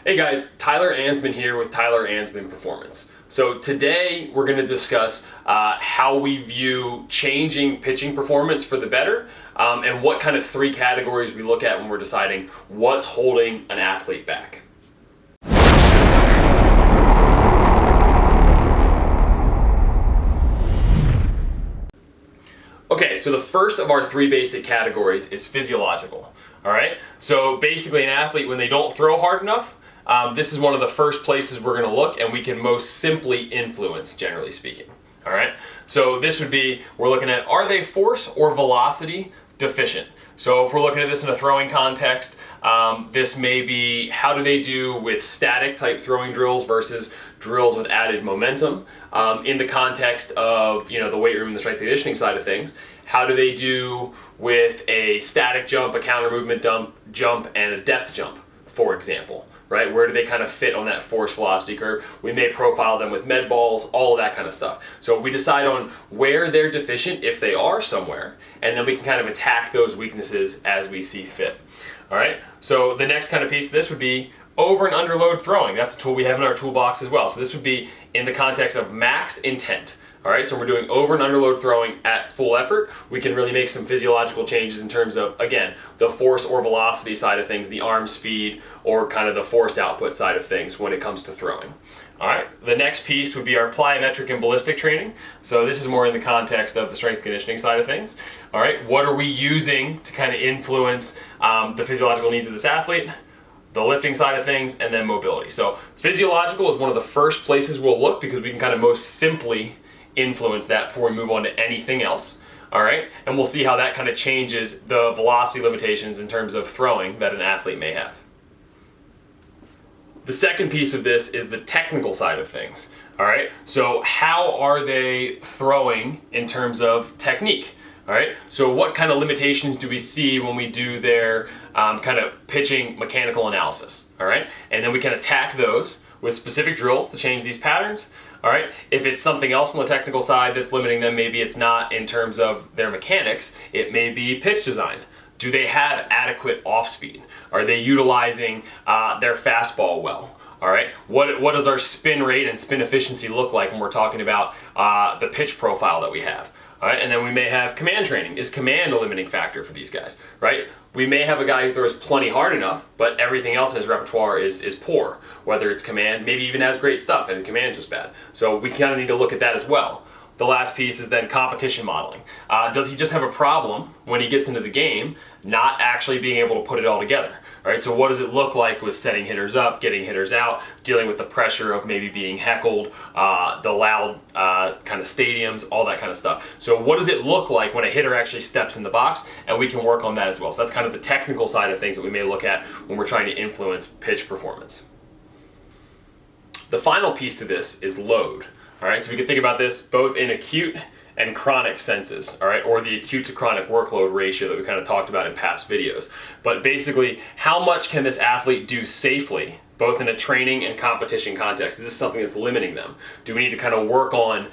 Hey guys, Tyler Ansman here with Tyler Ansman Performance. So today we're going to discuss how we view changing pitching performance for the better and what kind of three categories we look at when we're deciding what's holding an athlete back. Okay, so the first of our three basic categories is physiological. All right, so basically an athlete, when they don't throw hard enough, this is one of the first places we're going to look and we can most simply influence, generally speaking. All right, so this would be, we're looking at, are they force or velocity deficient? So if we're looking at this in a throwing context, this may be, how do they do with static type throwing drills versus drills with added momentum? In the context of, the weight room and the strength conditioning side of things, how do they do with a static jump, a counter movement jump, and a depth jump, for example? Right? Where do they kind of fit on that force velocity curve? We may profile them with med balls, all of that kind of stuff. So we decide on where they're deficient, if they are somewhere, and then we can kind of attack those weaknesses as we see fit. All right? So the next kind of piece of this would be over and under load throwing. That's a tool we have in our toolbox as well. So this would be in the context of max intent. All right, so we're doing over and under load throwing at full effort. We can really make some physiological changes in terms of, again, the force or velocity side of things, the arm speed, or kind of the force output side of things when it comes to throwing. All right, the next piece would be our plyometric and ballistic training. So this is more in the context of the strength conditioning side of things. All right, what are we using to kind of influence the physiological needs of this athlete? The lifting side of things, and then mobility. So physiological is one of the first places we'll look because we can kind of most simply influence that before we move on to anything else. All right, and we'll see how that kind of changes the velocity limitations in terms of throwing that an athlete may have. The second piece of this is the technical side of things. All right, so how are they throwing in terms of technique? All right, so what kind of limitations do we see when we do their kind of pitching mechanical analysis? All right, and then we can attack those with specific drills to change these patterns. All right, if it's something else on the technical side that's limiting them, maybe it's not in terms of their mechanics, it may be pitch design. Do they have adequate off speed? Are they utilizing their fastball well? All right, what does our spin rate and spin efficiency look like when we're talking about the pitch profile that we have? All right, and then we may have command training. Is command a limiting factor for these guys, right? We may have a guy who throws plenty hard enough, but everything else in his repertoire is poor, whether it's command, maybe even has great stuff and command just bad. So we kind of need to look at that as well. The last piece is then competition modeling. Does he just have a problem when he gets into the game not actually being able to put it all together? All right, so what does it look like with setting hitters up, getting hitters out, dealing with the pressure of maybe being heckled, the loud kind of stadiums, all that kind of stuff. So what does it look like when a hitter actually steps in the box? And we can work on that as well. So that's kind of the technical side of things that we may look at when we're trying to influence pitch performance. The final piece to this is load. All right, so we can think about this both in acute and chronic senses, all right, or the acute to chronic workload ratio that we kind of talked about in past videos. But basically, how much can this athlete do safely, both in a training and competition context? Is this something that's limiting them? Do we need to kind of work on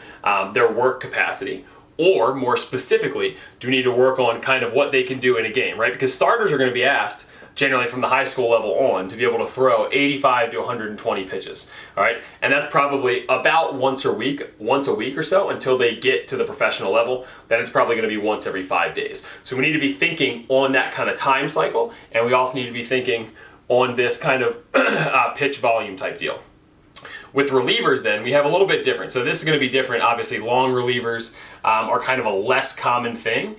their work capacity? Or more specifically, do we need to work on kind of what they can do in a game, right? Because starters are going to be asked generally from the high school level on to be able to throw 85 to 120 pitches, all right? And that's probably about once a week or so until they get to the professional level. Then it's probably going to be once every 5 days. So we need to be thinking on that kind of time cycle, and we also need to be thinking on this kind of pitch volume type deal. With relievers then, we have a little bit different. So this is going to be different. Obviously, long relievers are kind of a less common thing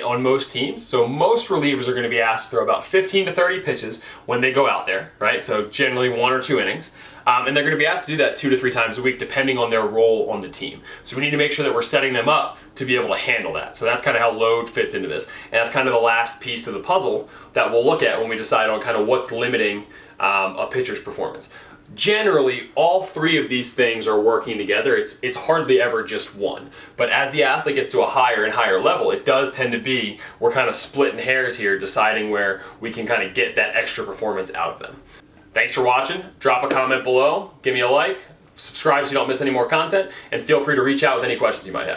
on most teams. So most relievers are going to be asked to throw about 15 to 30 pitches when they go out there, right? So generally 1 or 2 innings. And they're going to be asked to do that 2 to 3 times a week depending on their role on the team. So we need to make sure that we're setting them up to be able to handle that. So that's kind of how load fits into this. And that's kind of the last piece to the puzzle that we'll look at when we decide on kind of what's limiting a pitcher's performance. Generally, all three of these things are working together. It's hardly ever just one. But as the athlete gets to a higher and higher level, it does tend to be, we're kind of splitting hairs here, deciding where we can kind of get that extra performance out of them. Thanks for watching. Drop a comment below, give me a like, subscribe so you don't miss any more content, and feel free to reach out with any questions you might have.